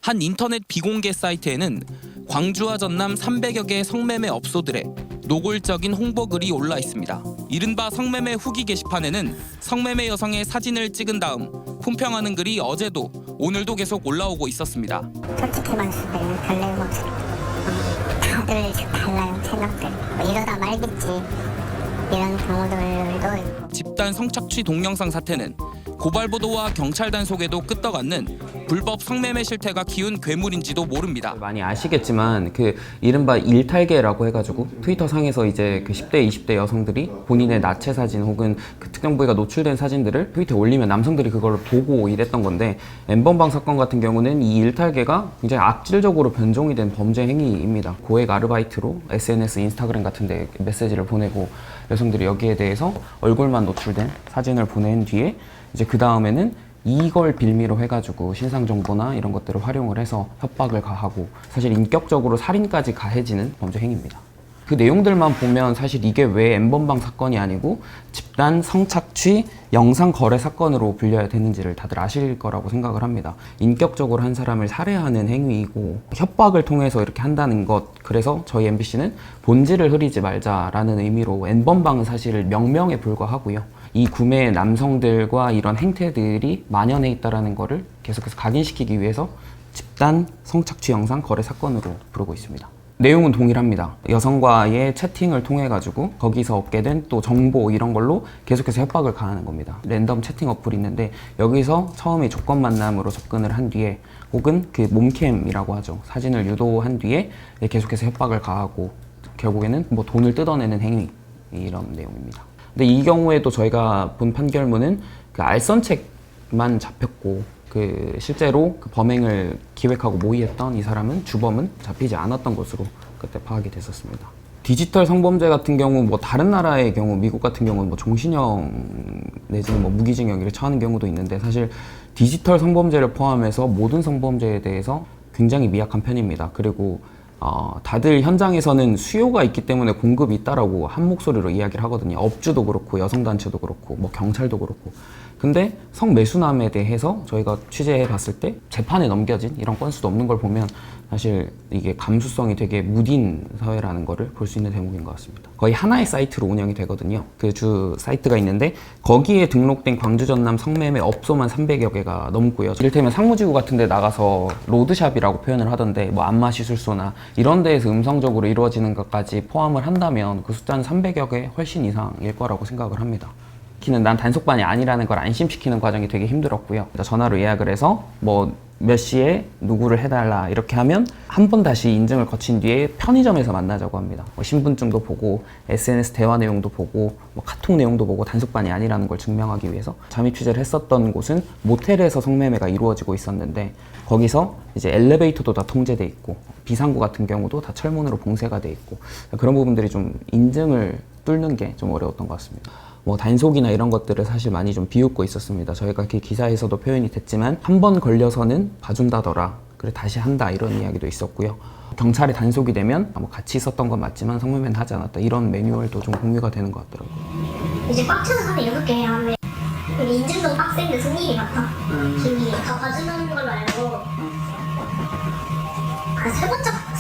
한 인터넷 비공개 사이트에는 광주와 전남 300여 개의 성매매 업소들의 노골적인 홍보글이 올라 있습니다. 이른바 성매매 후기 게시판에는 성매매 여성의 사진을 찍은 다음 품평하는 글이 어제도 오늘도 계속 올라오고 있었습니다. 솔직히 말해서 그냥 별내용 없어요. 다들 달라요, 생각들. 이러다 말겠지. 이런 경우들도 있고. 집단 성착취 동영상 사태는 고발 보도와 경찰 단속에도 끄떡없는 불법 성매매 실태가 키운 괴물인지도 모릅니다. 많이 아시겠지만 그 이른바 일탈계라고 해가지고 트위터 상에서 이제 그 10대, 20대 여성들이 본인의 나체 사진 혹은 그 특정 부위가 노출된 사진들을 트위터에 올리면 남성들이 그걸 보고 이랬던 건데, 엠번방 사건 같은 경우는 이 일탈계가 굉장히 악질적으로 변종이 된 범죄 행위입니다. 고액 아르바이트로 SNS, 인스타그램 같은 데 메시지를 보내고 여성들이 여기에 대해서 얼굴만 노출된 사진을 보낸 뒤에 이제 그 다음에는 이걸 빌미로 해가지고 신상 정보나 이런 것들을 활용을 해서 협박을 가하고 사실 인격적으로 살인까지 가해지는 범죄 행위입니다. 그 내용들만 보면 사실 이게 왜 엠번방 사건이 아니고 집단 성착취 영상 거래 사건으로 불려야 되는지를 다들 아실 거라고 생각을 합니다. 인격적으로 한 사람을 살해하는 행위이고 협박을 통해서 이렇게 한다는 것, 그래서 저희 MBC는 본질을 흐리지 말자라는 의미로 엠번방은 사실 명명에 불과하고요. 이 구매의 남성들과 이런 행태들이 만연해 있다는 것을 계속해서 각인시키기 위해서 집단 성착취 영상 거래 사건으로 부르고 있습니다. 내용은 동일합니다. 여성과의 채팅을 통해 가지고 거기서 얻게 된 또 정보 이런 걸로 계속해서 협박을 가하는 겁니다. 랜덤 채팅 어플이 있는데 여기서 처음에 조건 만남으로 접근을 한 뒤에 혹은 그 몸캠이라고 하죠. 사진을 유도한 뒤에 계속해서 협박을 가하고 결국에는 뭐 돈을 뜯어내는 행위, 이런 내용입니다. 근데 이 경우에도 저희가 본 판결문은 그 알선책만 잡혔고 그 실제로 그 범행을 기획하고 모의했던 이 사람은, 주범은 잡히지 않았던 것으로 그때 파악이 됐었습니다. 디지털 성범죄 같은 경우 뭐 다른 나라의 경우, 미국 같은 경우는 뭐 종신형 내지는 뭐 무기징역을 처하는 경우도 있는데, 사실 디지털 성범죄를 포함해서 모든 성범죄에 대해서 굉장히 미약한 편입니다. 그리고 다들 현장에서는 수요가 있기 때문에 공급이 있다라고 한 목소리로 이야기를 하거든요. 업주도 그렇고 여성단체도 그렇고 뭐 경찰도 그렇고. 근데 성매수남에 대해서 저희가 취재해 봤을 때 재판에 넘겨진 이런 건수도 없는 걸 보면 사실 이게 감수성이 되게 무딘 사회라는 거를 볼 수 있는 대목인 것 같습니다. 거의 하나의 사이트로 운영이 되거든요. 그 주 사이트가 있는데 거기에 등록된 광주 전남 성매매 업소만 300여 개가 넘고요. 이를테면 상무지구 같은 데 나가서 로드샵이라고 표현을 하던데 뭐 안마시술소나 이런 데에서 음성적으로 이루어지는 것까지 포함을 한다면 그 숫자는 300여 개 훨씬 이상일 거라고 생각을 합니다. 난 단속반이 아니라는 걸 안심시키는 과정이 되게 힘들었고요. 전화로 예약을 해서 뭐 몇 시에 누구를 해달라 이렇게 하면 한 번 다시 인증을 거친 뒤에 편의점에서 만나자고 합니다. 뭐 신분증도 보고 SNS 대화 내용도 보고 뭐 카톡 내용도 보고 단속반이 아니라는 걸 증명하기 위해서 잠입 취재를 했었던 곳은 모텔에서 성매매가 이루어지고 있었는데 거기서 이제 엘리베이터도 다 통제돼 있고 비상구 같은 경우도 다 철문으로 봉쇄가 돼 있고 그런 부분들이 좀 인증을 뚫는 게 좀 어려웠던 것 같습니다. 뭐 단속이나 이런 것들을 사실 많이 좀 비웃고 있었습니다. 저희가 그 기사에서도 표현이 됐지만 한 번 걸려서는 봐준다더라, 그래 다시 한다, 이런 이야기도 있었고요. 경찰에 단속이 되면 뭐 같이 있었던 건 맞지만 성매매는 하지 않았다, 이런 매뉴얼도 좀 공유가 되는 것 같더라고요. 이제 꽉 차서 하면 6개 하면 우리 인증도 빡센데 승리이 같아. 승리이 다 봐주는 걸로 알고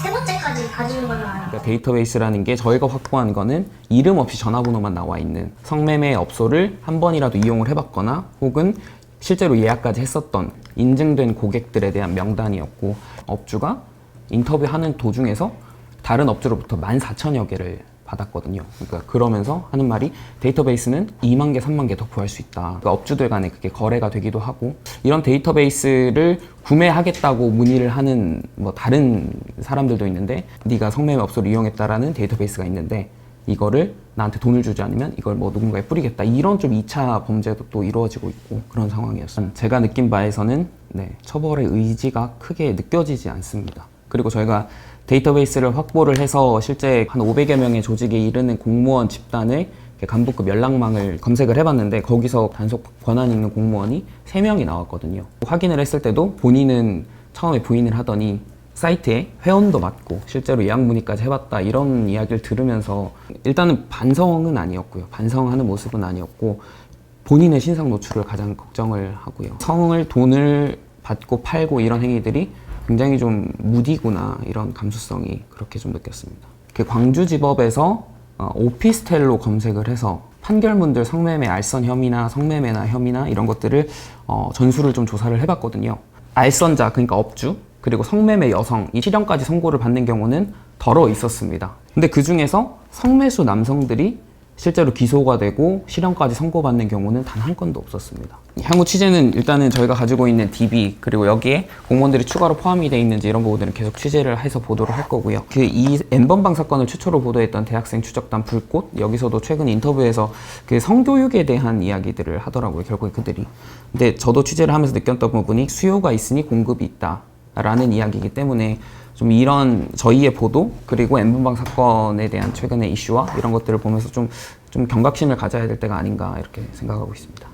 세 번째까지 봐주는 걸로 알아. 그러니까 데이터베이스라는 게 저희가 확보한 거는 이름 없이 전화번호만 나와 있는 성매매 업소를 한 번이라도 이용을 해봤거나 혹은 실제로 예약까지 했었던 인증된 고객들에 대한 명단이었고, 업주가 인터뷰하는 도중에서 다른 업주로부터 14,000여 개를 받았거든요. 그러니까 그러면서 하는 말이 데이터베이스는 2만 개, 3만 개 더 구할 수 있다. 그러니까 업주들 간에 그게 거래가 되기도 하고, 이런 데이터베이스를 구매하겠다고 문의를 하는 뭐 다른 사람들도 있는데, 네가 성매매 업소를 이용했다라는 데이터베이스가 있는데 이거를 나한테 돈을 주지 않으면 이걸 뭐 누군가에 뿌리겠다, 이런 좀 2차 범죄도 또 이루어지고 있고 그런 상황이었어요. 제가 느낀 바에서는 처벌의 의지가 크게 느껴지지 않습니다. 그리고 저희가 데이터베이스를 확보를 해서 실제 한 500여 명의 조직에 이르는 공무원 집단의 간부급 연락망을 검색을 해봤는데 거기서 단속 권한 있는 공무원이 3명이 나왔거든요. 확인을 했을 때도 본인은 처음에 부인을 하더니 사이트에 회원도 맞고 실제로 예약 문의까지 해봤다, 이런 이야기를 들으면서 일단은 반성은 아니었고요. 반성하는 모습은 아니었고 본인의 신상 노출을 가장 걱정을 하고요. 돈을 받고 팔고 이런 행위들이 굉장히 좀 무디구나 이런 감수성이 그렇게 좀 느꼈습니다. 그 광주지법에서 오피스텔로 검색을 해서 판결문들 성매매 알선 혐의나 성매매나 혐의나 이런 것들을 전수를 좀 조사를 해봤거든요. 알선자 그러니까 업주 그리고 성매매 여성 이 실형까지 선고를 받는 경우는 덜어 있었습니다. 근데 그 중에서 성매수 남성들이 실제로 기소가 되고 실형까지 선고받는 경우는 단 한 건도 없었습니다. 향후 취재는 일단은 저희가 가지고 있는 DB 그리고 여기에 공무원들이 추가로 포함이 돼 있는지 이런 부분들은 계속 취재를 해서 보도록 할 거고요. 이 N번방 사건을 최초로 보도했던 대학생 추적단 불꽃 여기서도 최근 인터뷰에서 그 성교육에 대한 이야기들을 하더라고요. 결국에 그들이. 근데 저도 취재를 하면서 느꼈던 부분이 수요가 있으니 공급이 있다 라는 이야기이기 때문에 좀 이런 저희의 보도 그리고 N번방 사건에 대한 최근의 이슈와 이런 것들을 보면서 좀 경각심을 가져야 될 때가 아닌가 이렇게 생각하고 있습니다.